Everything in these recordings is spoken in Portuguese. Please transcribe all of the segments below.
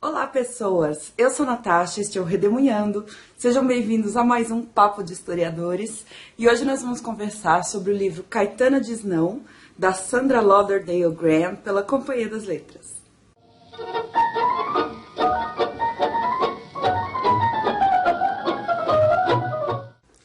Olá, pessoas! Eu sou Natasha, este é o Redemunhando. Sejam bem-vindos a mais um Papo de Historiadores. E hoje nós vamos conversar sobre o livro Caetana Diz Não, da Sandra Lauderdale Graham, pela Companhia das Letras.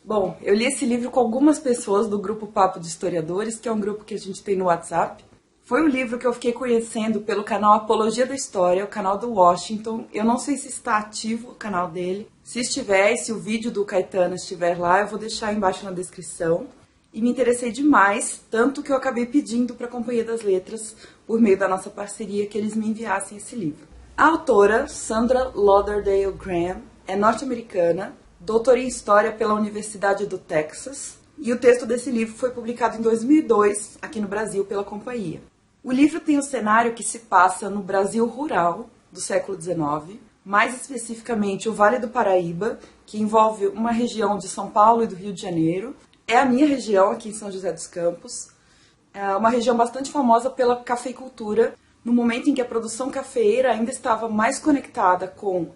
Bom, eu li esse livro com algumas pessoas do grupo Papo de Historiadores, que é um grupo que a gente tem no WhatsApp. Foi um livro que eu fiquei conhecendo pelo canal Apologia da História, o canal do Washington. Eu não sei se está ativo o canal dele. Se estiver, e se o vídeo do Caetano estiver lá, eu vou deixar embaixo na descrição. E me interessei demais, tanto que eu acabei pedindo para a Companhia das Letras, por meio da nossa parceria, que eles me enviassem esse livro. A autora, Sandra Lauderdale Graham, é norte-americana, doutora em História pela Universidade do Texas, e o texto desse livro foi publicado em 2002, aqui no Brasil, pela companhia. O livro tem um cenário que se passa no Brasil rural do século XIX, mais especificamente o Vale do Paraíba, que envolve uma região de São Paulo e do Rio de Janeiro. É a minha região, aqui em São José dos Campos. É uma região bastante famosa pela cafeicultura, no momento em que a produção cafeeira ainda estava mais conectada com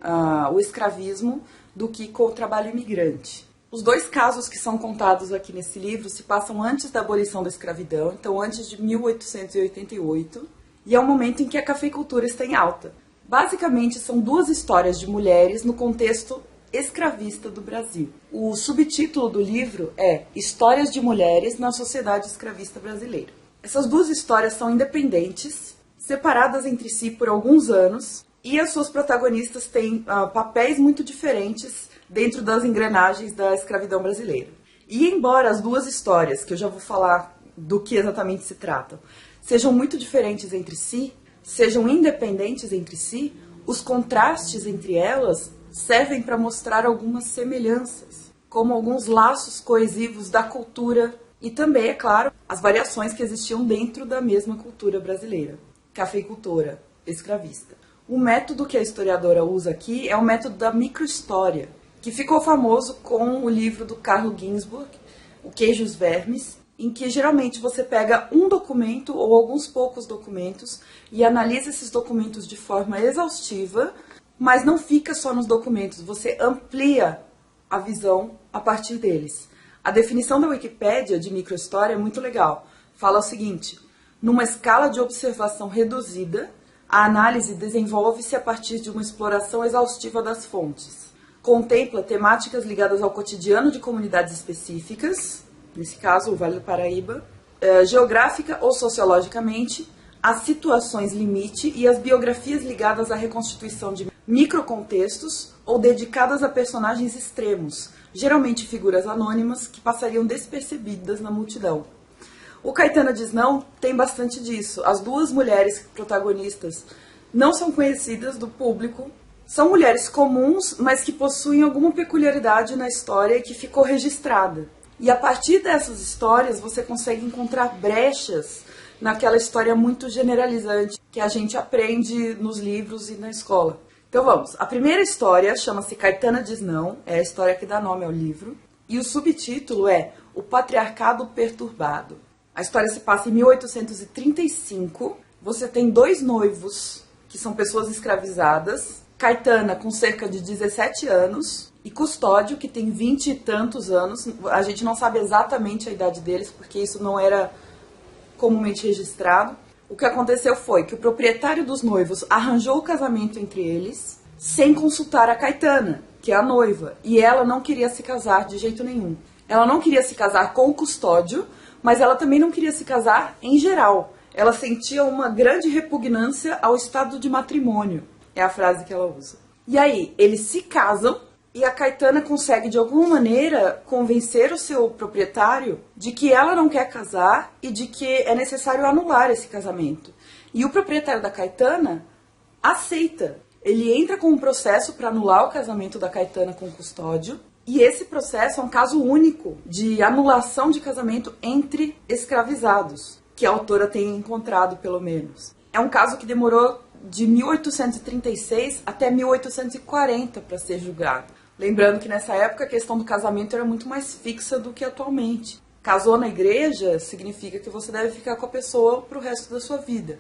o escravismo do que com o trabalho imigrante. Os dois casos que são contados aqui nesse livro se passam antes da abolição da escravidão, então antes de 1888, e é o momento em que a cafeicultura está em alta. Basicamente, são duas histórias de mulheres no contexto escravista do Brasil. O subtítulo do livro é Histórias de Mulheres na Sociedade Escravista Brasileira. Essas duas histórias são independentes, separadas entre si por alguns anos, e as suas protagonistas têm papéis muito diferentes dentro das engrenagens da escravidão brasileira. E embora as duas histórias, que eu já vou falar do que exatamente se tratam, sejam muito diferentes entre si, sejam independentes entre si, os contrastes entre elas servem para mostrar algumas semelhanças, como alguns laços coesivos da cultura e também, é claro, as variações que existiam dentro da mesma cultura brasileira, cafeicultora, escravista. O método que a historiadora usa aqui é o método da microhistória, que ficou famoso com o livro do Carlo Ginzburg, O Queijo e os Vermes, em que geralmente você pega um documento ou alguns poucos documentos e analisa esses documentos de forma exaustiva, mas não fica só nos documentos, você amplia a visão a partir deles. A definição da Wikipédia de microhistória é muito legal. Fala o seguinte: numa escala de observação reduzida, a análise desenvolve-se a partir de uma exploração exaustiva das fontes. Contempla temáticas ligadas ao cotidiano de comunidades específicas, nesse caso o Vale do Paraíba, geográfica ou sociologicamente, as situações limite e as biografias ligadas à reconstituição de microcontextos ou dedicadas a personagens extremos, geralmente figuras anônimas que passariam despercebidas na multidão. O Caetana Diz Não tem bastante disso. As duas mulheres protagonistas não são conhecidas do público, são mulheres comuns, mas que possuem alguma peculiaridade na história e que ficou registrada. E a partir dessas histórias você consegue encontrar brechas naquela história muito generalizante que a gente aprende nos livros e na escola. Então vamos, a primeira história chama-se Caetana Diz Não, é a história que dá nome ao livro, e o subtítulo é O Patriarcado Perturbado. A história se passa em 1835, você tem dois noivos, que são pessoas escravizadas, Caetana com cerca de 17 anos, e Custódio, que tem 20 e tantos anos, a gente não sabe exatamente a idade deles, porque isso não era comumente registrado. O que aconteceu foi que o proprietário dos noivos arranjou o casamento entre eles, sem consultar a Caetana, que é a noiva, e ela não queria se casar de jeito nenhum. Ela não queria se casar com o Custódio, mas ela também não queria se casar em geral. Ela sentia uma grande repugnância ao estado de matrimônio, é a frase que ela usa. E aí, eles se casam e a Caetana consegue, de alguma maneira, convencer o seu proprietário de que ela não quer casar e de que é necessário anular esse casamento. E o proprietário da Caetana aceita. Ele entra com um processo para anular o casamento da Caetana com o Custódio. E esse processo é um caso único de anulação de casamento entre escravizados, que a autora tem encontrado, pelo menos. É um caso que demorou de 1836 até 1840 para ser julgado. Lembrando que nessa época a questão do casamento era muito mais fixa do que atualmente. Casou na igreja significa que você deve ficar com a pessoa para o resto da sua vida.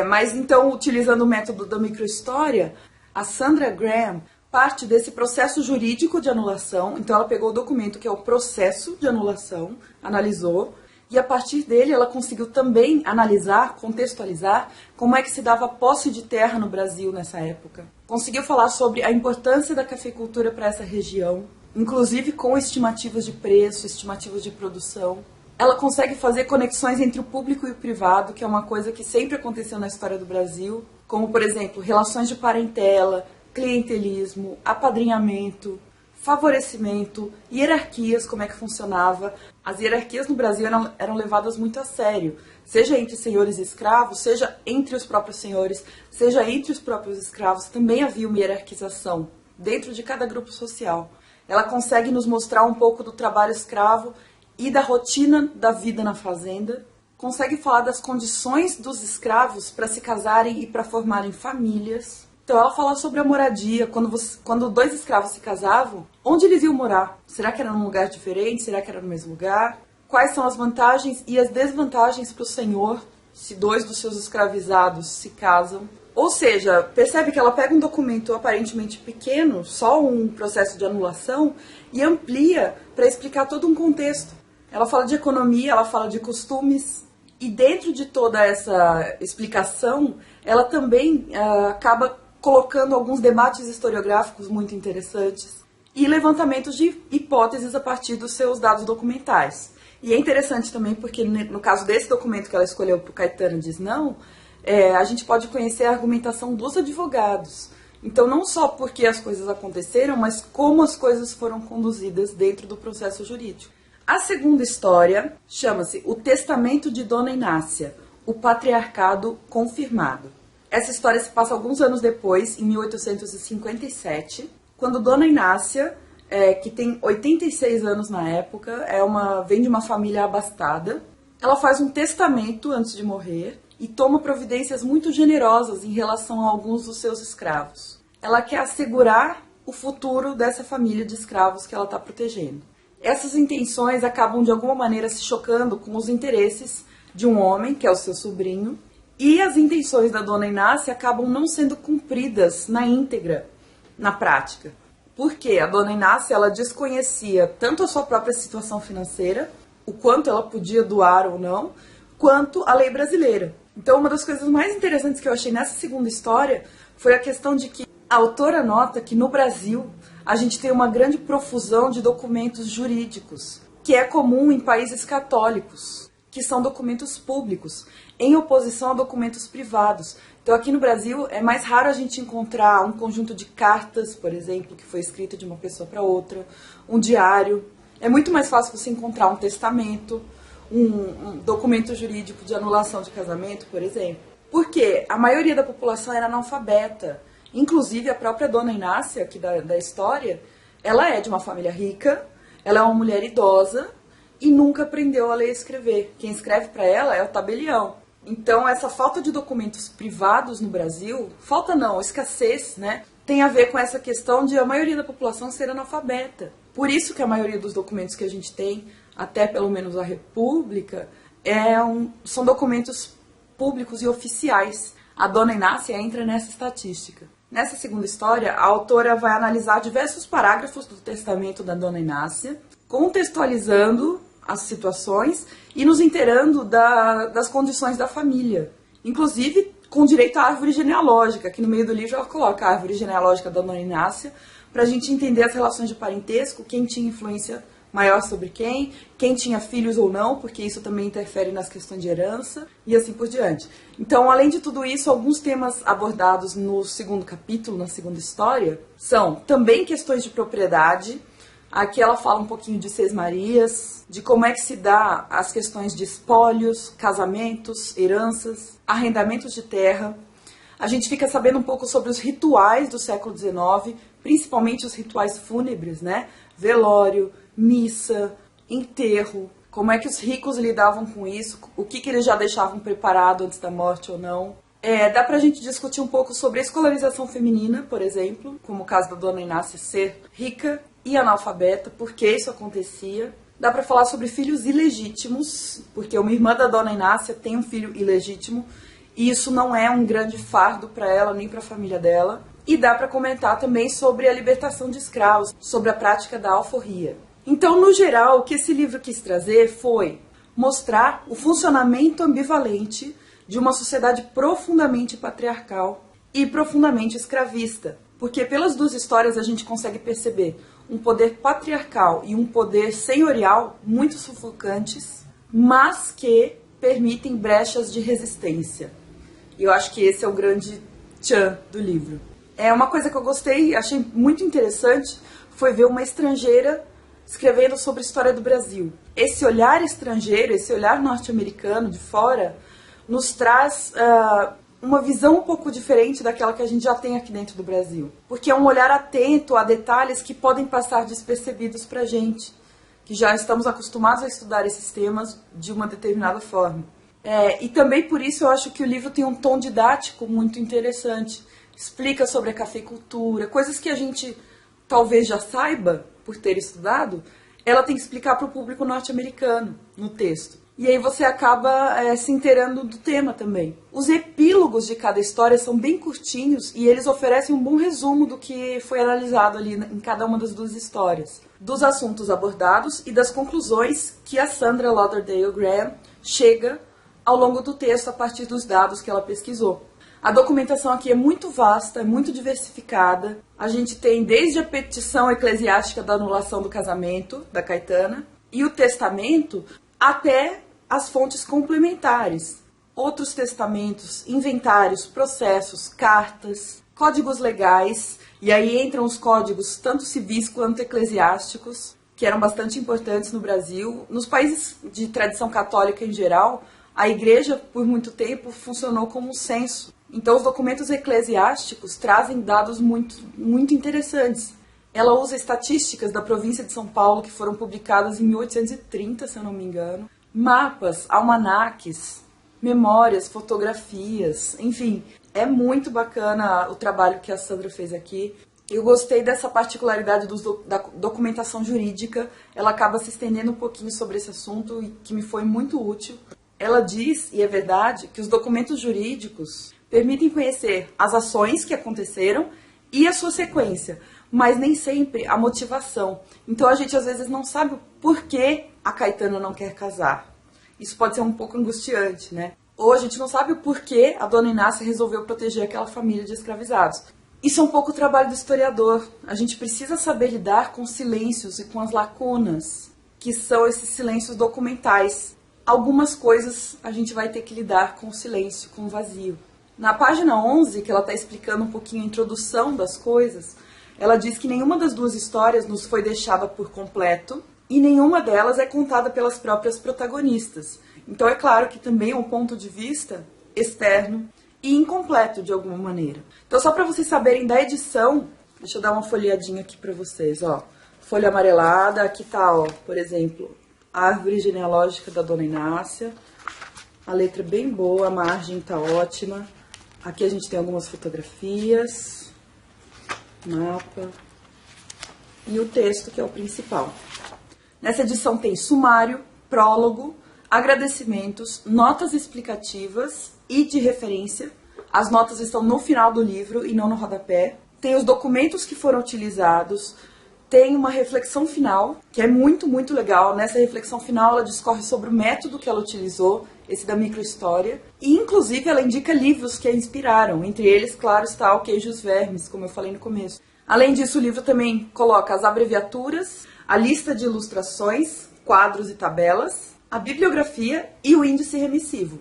Mas então, utilizando o método da microhistória, A Sandra Graham parte desse processo jurídico de anulação, então ela pegou o documento que é o processo de anulação, analisou, e a partir dele ela conseguiu também analisar, contextualizar como é que se dava posse de terra no Brasil nessa época. Conseguiu falar sobre a importância da cafeicultura para essa região, inclusive com estimativas de preço, estimativas de produção. Ela consegue fazer conexões entre o público e o privado, que é uma coisa que sempre aconteceu na história do Brasil, como, por exemplo, relações de parentela, clientelismo, apadrinhamento, favorecimento, hierarquias, como é que funcionava. As hierarquias no Brasil eram levadas muito a sério, seja entre senhores e escravos, seja entre os próprios senhores, seja entre os próprios escravos, também havia uma hierarquização dentro de cada grupo social. Ela consegue nos mostrar um pouco do trabalho escravo e da rotina da vida na fazenda, consegue falar das condições dos escravos para se casarem e para formarem famílias. Então ela fala sobre a moradia, quando dois escravos se casavam, onde eles iam morar? Será que era num lugar diferente? Será que era no mesmo lugar? Quais são as vantagens e as desvantagens para o senhor se dois dos seus escravizados se casam? Ou seja, percebe que ela pega um documento aparentemente pequeno, só um processo de anulação, e amplia para explicar todo um contexto. Ela fala de economia, ela fala de costumes, e dentro de toda essa explicação, ela também acaba colocando alguns debates historiográficos muito interessantes e levantamentos de hipóteses a partir dos seus dados documentais. E é interessante também porque, no caso desse documento que ela escolheu para o Caetano Diz Não, a gente pode conhecer a argumentação dos advogados. Então, não só porque as coisas aconteceram, mas como as coisas foram conduzidas dentro do processo jurídico. A segunda história chama-se O Testamento de Dona Inácia, o Patriarcado Confirmado. Essa história se passa alguns anos depois, em 1857, quando Dona Inácia, que tem 86 anos na época, vem de uma família abastada, ela faz um testamento antes de morrer e toma providências muito generosas em relação a alguns dos seus escravos. Ela quer assegurar o futuro dessa família de escravos que ela está protegendo. Essas intenções acabam de alguma maneira se chocando com os interesses de um homem, que é o seu sobrinho, e as intenções da Dona Inácia acabam não sendo cumpridas na íntegra, na prática. Porque a Dona Inácia ela desconhecia tanto a sua própria situação financeira, o quanto ela podia doar ou não, quanto a lei brasileira. Então, uma das coisas mais interessantes que eu achei nessa segunda história foi a questão de que a autora nota que no Brasil a gente tem uma grande profusão de documentos jurídicos, que é comum em países católicos, que são documentos públicos, em oposição a documentos privados. Então, aqui no Brasil, é mais raro a gente encontrar um conjunto de cartas, por exemplo, que foi escrito de uma pessoa para outra, um diário. É muito mais fácil você encontrar um testamento, um documento jurídico de anulação de casamento, por exemplo. Porque a maioria da população era analfabeta. Inclusive, a própria Dona Inácia, aqui da história, ela é de uma família rica, ela é uma mulher idosa e nunca aprendeu a ler e escrever. Quem escreve para ela é o tabelião. Então, essa falta de documentos privados no Brasil, falta não, escassez, né, tem a ver com essa questão de a maioria da população ser analfabeta. Por isso que a maioria dos documentos que a gente tem, até pelo menos a República, são documentos públicos e oficiais. A Dona Inácia entra nessa estatística. Nessa segunda história, a autora vai analisar diversos parágrafos do testamento da Dona Inácia, contextualizando as situações e nos inteirando das condições da família. Inclusive, com direito à árvore genealógica, que no meio do livro ela coloca a árvore genealógica da Dona Inácia, para a gente entender as relações de parentesco, quem tinha influência maior sobre quem tinha filhos ou não, porque isso também interfere nas questões de herança, e assim por diante. Então, além de tudo isso, alguns temas abordados no segundo capítulo, na segunda história, são também questões de propriedade. Aqui ela fala um pouquinho de sesmarias, de como é que se dá as questões de espólios, casamentos, heranças, arrendamentos de terra. A gente fica sabendo um pouco sobre os rituais do século XIX, principalmente os rituais fúnebres, né? Velório, missa, enterro, como é que os ricos lidavam com isso, o que eles já deixavam preparado antes da morte ou não. Dá pra gente discutir um pouco sobre a escolarização feminina, por exemplo, como o caso da Dona Inácia ser rica e analfabeta, por que isso acontecia. Dá pra falar sobre filhos ilegítimos, porque uma irmã da Dona Inácia tem um filho ilegítimo, e isso não é um grande fardo para ela nem para a família dela. E dá para comentar também sobre a libertação de escravos, sobre a prática da alforria. Então, no geral, o que esse livro quis trazer foi mostrar o funcionamento ambivalente de uma sociedade profundamente patriarcal e profundamente escravista. Porque pelas duas histórias a gente consegue perceber um poder patriarcal e um poder senhorial muito sufocantes, mas que permitem brechas de resistência. E eu acho que esse é o grande tchan do livro. É uma coisa que eu gostei, achei muito interessante, foi ver uma estrangeira escrevendo sobre a história do Brasil. Esse olhar estrangeiro, esse olhar norte-americano de fora, nos traz uma visão um pouco diferente daquela que a gente já tem aqui dentro do Brasil. Porque é um olhar atento a detalhes que podem passar despercebidos para a gente, que já estamos acostumados a estudar esses temas de uma determinada forma. E também por isso eu acho que o livro tem um tom didático muito interessante. Explica sobre a cafeicultura, coisas que a gente talvez já saiba por ter estudado, ela tem que explicar para o público norte-americano no texto. E aí você acaba se inteirando do tema também. Os epílogos de cada história são bem curtinhos e eles oferecem um bom resumo do que foi analisado ali em cada uma das duas histórias. Dos assuntos abordados e das conclusões que a Sandra Lauderdale Graham chega ao longo do texto a partir dos dados que ela pesquisou. A documentação aqui é muito vasta, é muito diversificada. A gente tem desde a petição eclesiástica da anulação do casamento, da Caetana, e o testamento, até as fontes complementares. Outros testamentos, inventários, processos, cartas, códigos legais, e aí entram os códigos tanto civis quanto eclesiásticos, que eram bastante importantes no Brasil. Nos países de tradição católica em geral, a igreja, por muito tempo, funcionou como um censo. Então, os documentos eclesiásticos trazem dados muito interessantes. Ela usa estatísticas da província de São Paulo, que foram publicadas em 1830, se eu não me engano. Mapas, almanaques, memórias, fotografias, enfim. É muito bacana o trabalho que a Sandra fez aqui. Eu gostei dessa particularidade da documentação jurídica. Ela acaba se estendendo um pouquinho sobre esse assunto e que me foi muito útil. Ela diz, e é verdade, que os documentos jurídicos permitem conhecer as ações que aconteceram e a sua sequência, mas nem sempre a motivação. Então a gente às vezes não sabe o porquê a Caetana não quer casar. Isso pode ser um pouco angustiante, né? Ou a gente não sabe o porquê a Dona Inácia resolveu proteger aquela família de escravizados. Isso é um pouco o trabalho do historiador. A gente precisa saber lidar com os silêncios e com as lacunas, que são esses silêncios documentais. Algumas coisas a gente vai ter que lidar com o silêncio, com o vazio. Na página 11, que ela está explicando um pouquinho a introdução das coisas, ela diz que nenhuma das duas histórias nos foi deixada por completo e nenhuma delas é contada pelas próprias protagonistas. Então é claro que também é um ponto de vista externo e incompleto de alguma maneira. Então só para vocês saberem da edição, deixa eu dar uma folheadinha aqui para vocês, ó. Folha amarelada, aqui tá, ó, por exemplo, a árvore genealógica da Dona Inácia. A letra é bem boa, a margem tá ótima. Aqui a gente tem algumas fotografias, mapa e o texto, que é o principal. Nessa edição tem sumário, prólogo, agradecimentos, notas explicativas e de referência. As notas estão no final do livro e não no rodapé. Tem os documentos que foram utilizados, tem uma reflexão final, que é muito legal. Nessa reflexão final ela discorre sobre o método que ela utilizou, esse da microhistória, e inclusive ela indica livros que a inspiraram, entre eles, claro, está o Queijo e os Vermes, como eu falei no começo. Além disso, o livro também coloca as abreviaturas, a lista de ilustrações, quadros e tabelas, a bibliografia e o índice remissivo,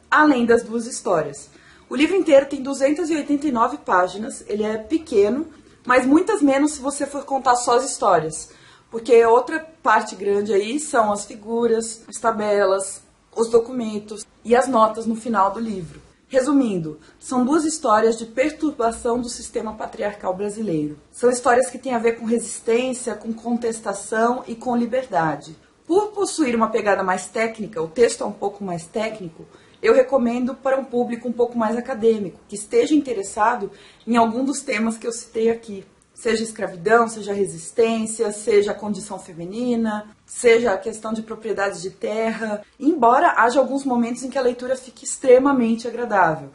além das duas histórias. O livro inteiro tem 289 páginas, ele é pequeno, mas muitas menos se você for contar só as histórias, porque outra parte grande aí são as figuras, as tabelas, os documentos e as notas no final do livro. Resumindo, são duas histórias de perturbação do sistema patriarcal brasileiro. São histórias que têm a ver com resistência, com contestação e com liberdade. Por possuir uma pegada mais técnica, o texto é um pouco mais técnico, eu recomendo para um público um pouco mais acadêmico, que esteja interessado em algum dos temas que eu citei aqui. Seja escravidão, seja resistência, seja a condição feminina, seja a questão de propriedades de terra, embora haja alguns momentos em que a leitura fique extremamente agradável.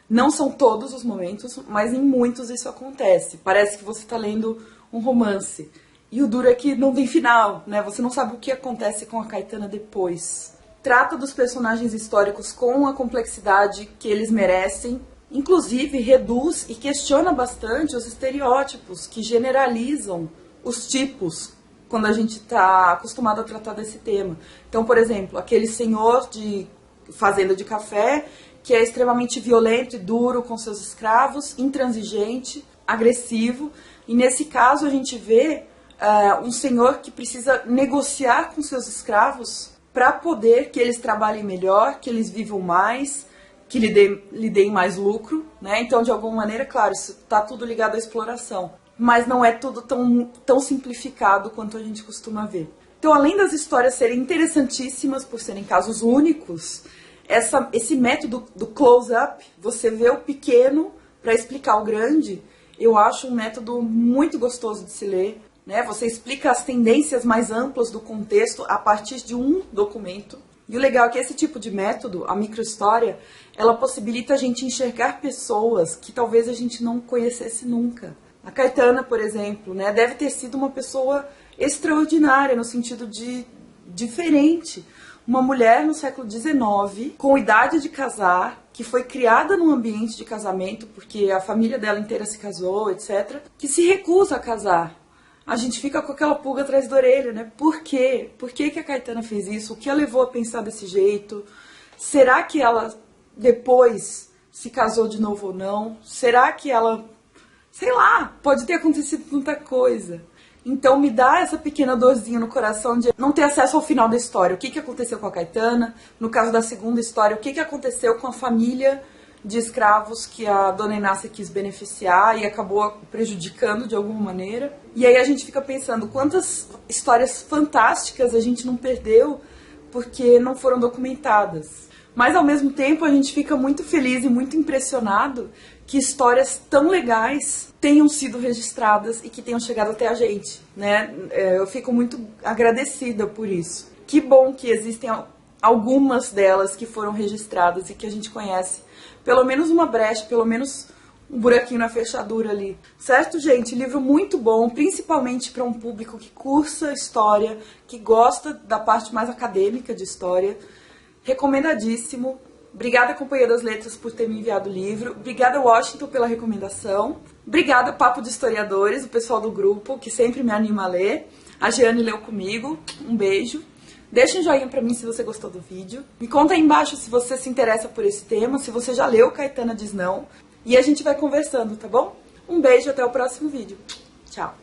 Não são todos os momentos, mas em muitos isso acontece. Parece que você está lendo um romance. E o duro é que não tem final, né? Você não sabe o que acontece com a Caetana depois. Trata dos personagens históricos com a complexidade que eles merecem. Inclusive, reduz e questiona bastante os estereótipos que generalizam os tipos quando a gente está acostumado a tratar desse tema. Então, por exemplo, aquele senhor de fazenda de café que é extremamente violento e duro com seus escravos, intransigente, agressivo. E nesse caso a gente vê um senhor que precisa negociar com seus escravos para poder que eles trabalhem melhor, que eles vivam mais, que lhe deem mais lucro, né? Então, de alguma maneira, claro, isso está tudo ligado à exploração. Mas não é tudo tão simplificado quanto a gente costuma ver. Então, além das histórias serem interessantíssimas por serem casos únicos, esse método do close-up, você vê o pequeno para explicar o grande, eu acho um método muito gostoso de se ler, né? Você explica as tendências mais amplas do contexto a partir de um documento. E o legal é que esse tipo de método, a microhistória, ela possibilita a gente enxergar pessoas que talvez a gente não conhecesse nunca. A Caetana, por exemplo, né, deve ter sido uma pessoa extraordinária, no sentido de diferente. Uma mulher no século XIX, com idade de casar, que foi criada num ambiente de casamento, porque a família dela inteira se casou, etc., que se recusa a casar. A gente fica com aquela pulga atrás da orelha, né? Por quê? Por que a Caetana fez isso? O que a levou a pensar desse jeito? Será que ela depois se casou de novo ou não? Será que ela... Sei lá, pode ter acontecido tanta coisa. Então me dá essa pequena dorzinha no coração de não ter acesso ao final da história. O que aconteceu com a Caetana? No caso da segunda história, o que aconteceu com a família de escravos que a Dona Inácia quis beneficiar e acabou prejudicando de alguma maneira. E aí a gente fica pensando quantas histórias fantásticas a gente não perdeu porque não foram documentadas. Mas ao mesmo tempo a gente fica muito feliz e muito impressionado que histórias tão legais tenham sido registradas e que tenham chegado até a gente, né? Eu fico muito agradecida por isso. Que bom que existem algumas delas que foram registradas e que a gente conhece. Pelo menos uma brecha, pelo menos um buraquinho na fechadura ali. Certo, gente? Livro muito bom, principalmente para um público que cursa história, que gosta da parte mais acadêmica de história. Recomendadíssimo. Obrigada, Companhia das Letras, por ter me enviado o livro. Obrigada, Washington, pela recomendação. Obrigada, Papo de Historiadores, o pessoal do grupo, que sempre me anima a ler. A Jeane leu comigo. Um beijo. Deixa um joinha pra mim se você gostou do vídeo. Me conta aí embaixo se você se interessa por esse tema, se você já leu Caetana Diz Não. E a gente vai conversando, tá bom? Um beijo, até o próximo vídeo. Tchau.